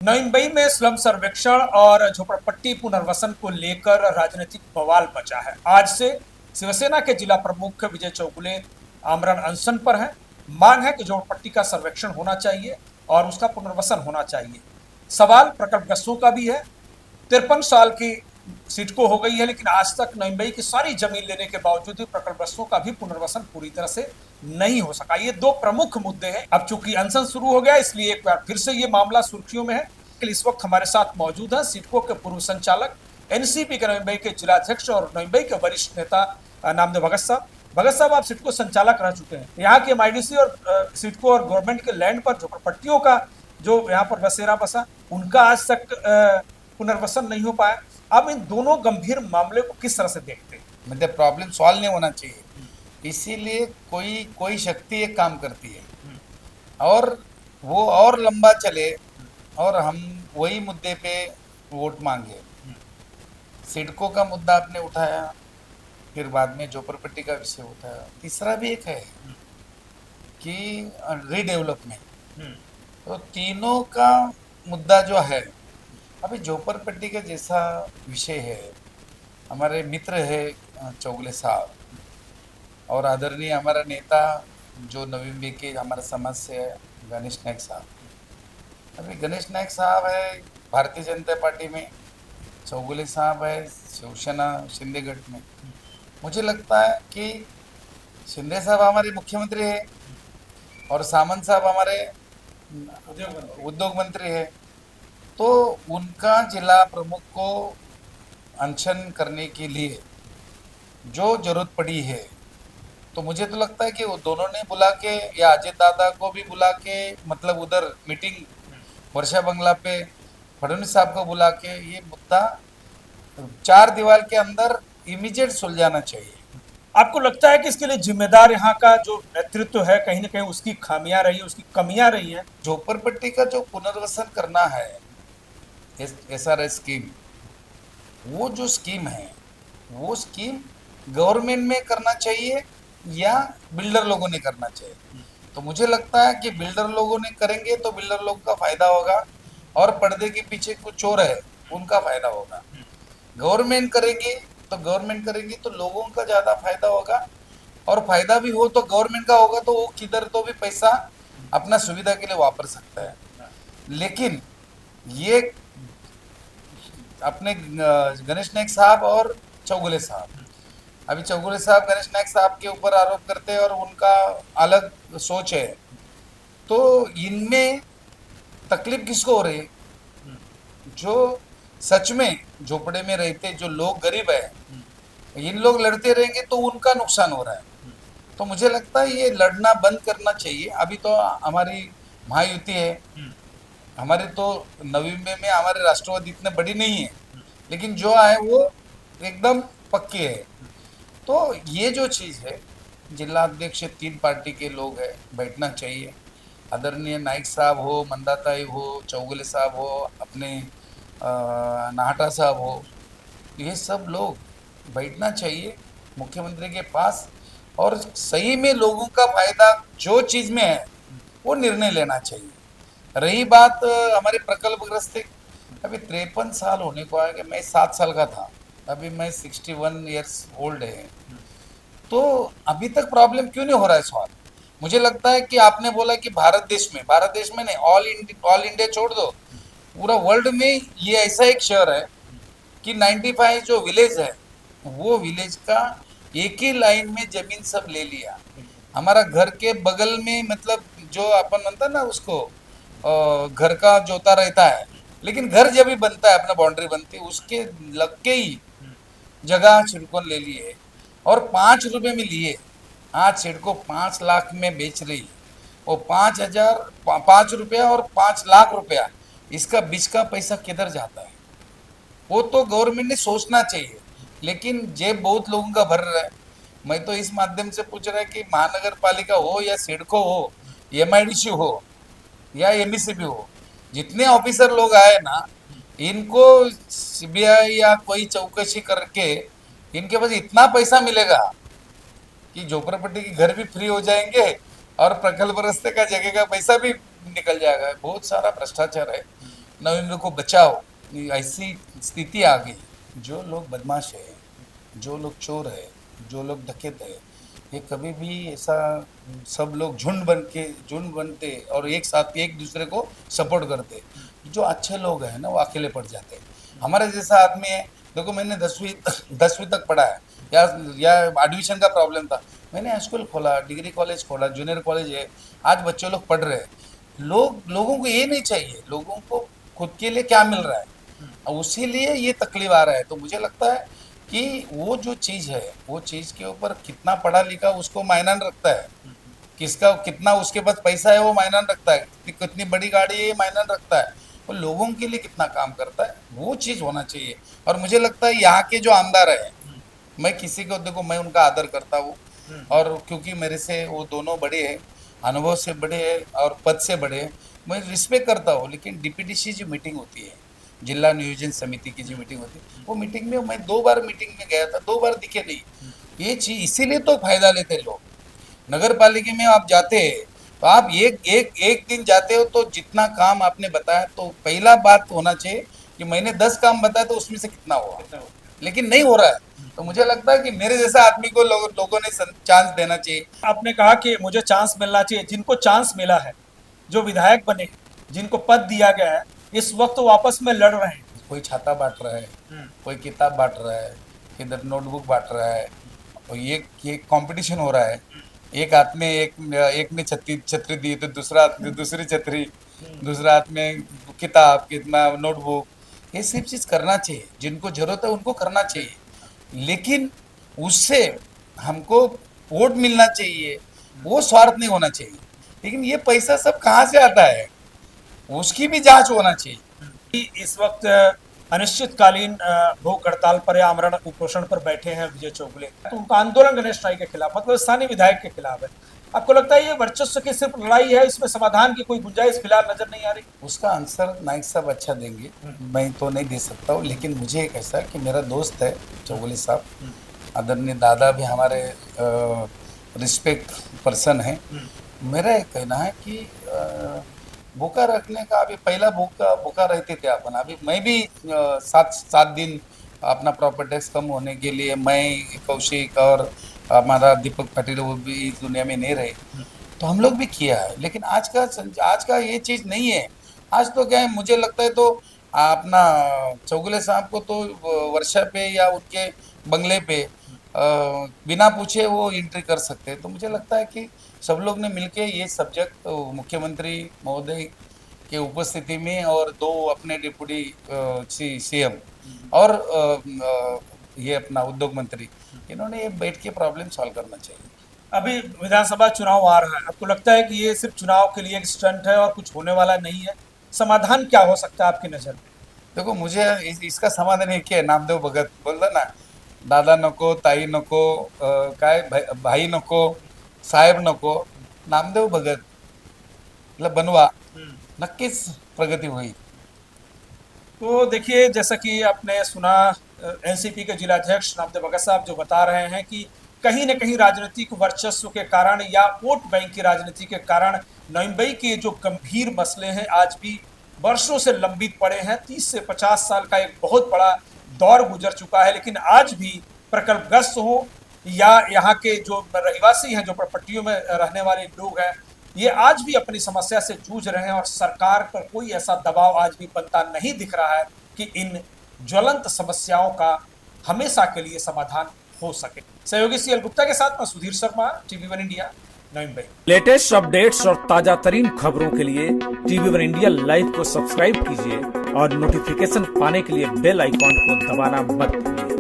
नई मुंबई में स्लम सर्वेक्षण और झोपड़पट्टी पुनर्वसन को लेकर राजनीतिक बवाल मचा है। आज से शिवसेना के जिला प्रमुख विजय चौगुले आमरण अनशन पर हैं। मांग है कि झोपड़पट्टी का सर्वेक्षण होना चाहिए और उसका पुनर्वसन होना चाहिए। सवाल प्रकल्पग्रस्तों का भी है। 53 साल की सिडको हो गई है, लेकिन आज तक नई मुंबई की सारी जमीन लेने के बावजूद भी प्रकल्पग्रस्तों का भी पुनर्वसन पूरी तरह से नहीं हो सका। ये दो प्रमुख मुद्दे हैं। अब चूंकि अनशन शुरू हो गया, इसलिए एक बार फिर से ये मामला सुर्खियों में है। इस वक्त हमारे साथ मौजूद है सिडको के पूर्व संचालक, एनसीपी के नई मुंबई के जिलाध्यक्ष और नई मुंबई के वरिष्ठ नेता नामदेव भगत साहब। भगत साहब, आप सिडको संचालक रह चुके हैं। यहाँ के एमआईडीसी और सिडको और गवर्नमेंट के लैंड पर झोपड़पट्टियों का जो यहाँ पर बसेरा बसा, उनका आज तक पुनर्वसन नहीं हो पाया। अब इन दोनों गंभीर मामले को किस तरह से देखते हैं? मतलब प्रॉब्लम सॉल्व नहीं होना चाहिए, इसीलिए कोई कोई शक्ति एक काम करती है और वो और लंबा चले और हम वही मुद्दे पे वोट मांगे। सिडको का मुद्दा आपने उठाया, फिर बाद में झोपड़पट्टी का विषय उठाया, तीसरा भी एक है कि रीडेवलपमेंट। तो तीनों का मुद्दा जो है, अभी झोपड़पट्टी का जैसा विषय है, हमारे मित्र है चौगुले साहब और आदरणीय हमारा नेता जो नवी मुंबई के हमारे समाज से है गणेश नायक साहब। अभी गणेश नायक साहब है भारतीय जनता पार्टी में, चौगुले साहब है शिवसेना शिंदे गट में। मुझे लगता है कि शिंदे साहब हमारे मुख्यमंत्री है और सामंत साहब हमारे उद्योग मंत्री है, तो उनका जिला प्रमुख को अनशन करने के लिए जो जरूरत पड़ी है, तो मुझे तो लगता है कि वो दोनों ने बुला के या अजय दादा को भी बुला के, मतलब उधर मीटिंग वर्षा बंगला पे फडणवीस साहब को बुला के ये मुद्दा 4 दीवार के अंदर इमीडिएट सुलझाना चाहिए। आपको लगता है कि इसके लिए जिम्मेदार यहाँ का जो नेतृत्व है, कहीं ना कहीं उसकी खामियां रही, उसकी कमियां रही हैं? झोपड़पट्टी का जो पुनर्वसन करना है, SRS स्कीम, वो जो स्कीम है वो स्कीम गवर्नमेंट में करना चाहिए या बिल्डर लोगों ने करना चाहिए। तो मुझे लगता है कि बिल्डर लोगों ने करेंगे तो बिल्डर लोगों का फायदा होगा और पर्दे के पीछे कुछ चोर है उनका फायदा होगा। गवर्नमेंट करेगी तो लोगों का ज़्यादा फायदा होगा, और फायदा भी हो तो गवर्नमेंट का होगा, तो वो किधर तो भी पैसा अपना सुविधा के लिए वापर सकता है। लेकिन ये अपने गणेश नायक साहब और चौगुले साहब, अभी चौगुले साहब गणेश नायक साहब के ऊपर आरोप करते हैं और उनका अलग सोच है, तो इनमें तकलीफ किसको हो रही है? जो सच में झोपड़े में रहते जो लोग गरीब है, इन लोग लड़ते रहेंगे तो उनका नुकसान हो रहा है। तो मुझे लगता है ये लड़ना बंद करना चाहिए। अभी तो हमारी महायुति है, हमारे तो नवी मुंबई में हमारे राष्ट्रवादी इतने बड़ी नहीं है, लेकिन जो है वो एकदम पक्की है। तो ये जो चीज़ है, जिला अध्यक्ष 3 पार्टी के लोग हैं, बैठना चाहिए। आदरणीय नाइक साहब हो, मंदाताई हो, चौगुले साहब हो, अपने नाहटा साहब हो, ये सब लोग बैठना चाहिए मुख्यमंत्री के पास और सही में लोगों का फायदा जो चीज़ में है वो निर्णय लेना चाहिए। रही बात हमारे प्रकल्पग्रस्त, अभी 53 साल होने को आया कि मैं 7 साल का था, अभी मैं 61 ईयर्स ओल्ड है, तो अभी तक प्रॉब्लम क्यों नहीं हो रहा है सवाल? मुझे लगता है कि आपने बोला कि भारत देश में नहीं, ऑल इंडिया छोड़ दो, पूरा वर्ल्ड में ये ऐसा एक शहर है कि 95 जो विलेज है वो विलेज का एक ही लाइन में जमीन सब ले लिया। हमारा घर के बगल में, मतलब जो अपन बनता ना उसको घर का जोता रहता है, लेकिन घर जब भी बनता है अपना बाउंड्री बनती है उसके लग के ही जगह छिड़को ले लिए और 5 रुपए में लिए। आज छिड़को 5 लाख में बेच रही, वो 5 रुपया और 5 लाख रुपया, इसका बीच का पैसा किधर जाता है? वो तो गवर्नमेंट ने सोचना चाहिए, लेकिन जेब बहुत लोगों का भर रहा है। मैं तो इस माध्यम से पूछ रहा है कि महानगर पालिका हो या सिडको हो, एमआईडीसी हो या एमईसीबी हो, जितने ऑफिसर लोग आए ना, इनको सीबीआई या कोई चौकसी करके इनके पास इतना पैसा मिलेगा कि झोपड़पट्टी के घर भी फ्री हो जाएंगे और प्रकल्प रस्ते का जगह का पैसा भी निकल जाएगा। बहुत सारा भ्रष्टाचार है। नरेंद्र को बचाओ, ऐसी स्थिति आ गई। जो लोग बदमाश है, जो लोग चोर है, जो लोग डकैत है, ये कभी भी ऐसा सब लोग झुंड बनते और एक साथ एक दूसरे को सपोर्ट करते। जो अच्छे लोग हैं ना वो अकेले पड़ जाते हैं। हमारे जैसा आदमी है, देखो मैंने 10वीं तक पढ़ा है, या एडमिशन का प्रॉब्लम था, मैंने स्कूल खोला, डिग्री कॉलेज खोला, जूनियर कॉलेज है, आज बच्चे लोग पढ़ रहे हैं। लोगों को ये नहीं चाहिए, लोगों को खुद के लिए क्या मिल रहा है, और उसी लिए ये तकलीफ आ रहा है। तो मुझे लगता है कि वो जो चीज़ है, वो चीज़ के ऊपर कितना पढ़ा लिखा उसको मायना नहीं रखता है, किसका कितना उसके पास पैसा है वो मायना नहीं रखता है, कितनी बड़ी गाड़ी है ये मायना नहीं रखता है, वो लोगों के लिए कितना काम करता है, वो चीज़ होना चाहिए। और मुझे लगता है यहाँ के जो आमदार है, मैं किसी को देखो, मैं उनका आदर करता हूँ, और क्योंकि मेरे से वो दोनों बड़े हैं, अनुभव से बड़े हैं और पद से बड़े हैं, मैं रिस्पेक्ट करता हूँ। लेकिन डीपीडीसी जो मीटिंग होती है, जिला नियोजन समिति की जो मीटिंग होती है, वो मीटिंग में मैं 2 बार मीटिंग में गया था, 2 बार दिखे नहीं। ये चीज इसीलिए तो फायदा लेते लोग। नगर पालिका में आप जाते हैं तो आप एक दिन जाते हो तो जितना काम आपने बताया, तो पहला बात होना चाहिए कि मैंने 10 काम बताया तो उसमें से कितना हुआ, लेकिन नहीं हो रहा है। तो मुझे लगता है कि मेरे जैसा आदमी को लोगों ने चांस देना चाहिए। आपने कहा कि मुझे चांस मिलना चाहिए, जिनको चांस मिला है, जो विधायक बने, जिनको पद दिया गया है, इस वक्त वो आपस में लड़ रहे हैं। कोई छाता बांट रहा है, कोई किताब बांट रहा है, इधर नोटबुक बांट रहा है, और ये कंपटीशन हो रहा है। एक हाथ में एक ने छतरी दी तो दूसरा हाथ में दूसरी छतरी, दूसरा हाथ में किताब, कितना नोटबुक, ये सब चीज करना चाहिए, जिनको जरूरत है उनको करना चाहिए, लेकिन उससे हमको वोट मिलना चाहिए, वो स्वार्थ नहीं होना चाहिए। लेकिन ये पैसा सब कहाँ से आता है, उसकी भी जांच होना चाहिए। इस वक्त अनिश्चितकालीन भूख हड़ताल पर या आमरण उपोषण पर बैठे हैं विजय चौगुले, तो उनका आंदोलन गणेश नाई के खिलाफ, मतलब स्थानीय विधायक के खिलाफ है। आपको लगता है ये वर्चस्व की सिर्फ लड़ाई है, इसमें समाधान की कोई गुंजाइश फिलहाल नजर नहीं आ रही? उसका आंसर नाइक साहब अच्छा देंगे, मैं तो नहीं दे सकता हूँ। लेकिन मुझे एक ऐसा कि मेरा दोस्त है चौगुले साहब, आदरणीय दादा भी हमारे रिस्पेक्ट पर्सन है। मेरा एक कहना है कि भूखा रखने का, अभी पहला भूखा रहते थे अपन, अभी मैं भी 7 दिन अपना प्रॉपर टैक्स कम होने के लिए, मैं, कौशिक और हमारा दीपक पाटिल, वो भी इस दुनिया में नहीं रहे, तो हम लोग भी किया है। लेकिन आज का ये चीज़ नहीं है। आज तो क्या है, मुझे लगता है तो अपना चौगुले साहब को तो वर्षा पे या उनके बंगले पे बिना पूछे वो एंट्री कर सकते हैं। तो मुझे लगता है कि सब लोग ने मिलके ये सब्जेक्ट मुख्यमंत्री महोदय के उपस्थिति में और 2 अपने डिप्टी सीएम और ये अपना उद्योग मंत्री, इन्होंने ये बैठ के प्रॉब्लम सॉल्व करना चाहिए। अभी विधानसभा चुनाव आ रहा है, आपको लगता है कि ये सिर्फ चुनाव के लिए एक स्टंट है और कुछ होने वाला नहीं है? समाधान क्या हो सकता है आपकी नजर में? देखो, मुझे इसका समाधान एक ही है, नामदेव भगत बोलता ना, दादा नको, ताई नको, काय भाई नको, साहेब नको, नामदेव भगत मतलब बनवा, नक्कीच प्रगती होईल। तो देखिए, जैसा कि आपने सुना, एनसीपी के जिलाध्यक्ष नामदेव भगत साहब जो बता रहे हैं कि कहीं न कहीं राजनीतिक वर्चस्व के कारण या वोट बैंक की राजनीति के कारण नईम्बई के जो गंभीर मसले हैं आज भी वर्षों से लंबित पड़े हैं। 30 से 50 साल का एक बहुत बड़ा दौर गुजर चुका है, लेकिन आज भी प्रकल्पग्रस्त हो या यहाँ के जो रहिवासी हैं, जो पट्टियों में रहने वाले लोग हैं, ये आज भी अपनी समस्या से जूझ रहे हैं और सरकार पर कोई ऐसा दबाव आज भी बनता नहीं दिख रहा है कि इन ज्वलंत समस्याओं का हमेशा के लिए समाधान हो सके। सहयोगी सीएल गुप्ता के साथ मैं सुधीर शर्मा, TV1 इंडिया, नई मुंबई। लेटेस्ट अपडेट्स और ताजा तरीन खबरों के लिए TV1 इंडिया लाइव को सब्सक्राइब कीजिए और नोटिफिकेशन पाने के लिए बेल आइकॉन को दबाना मत भूलिए।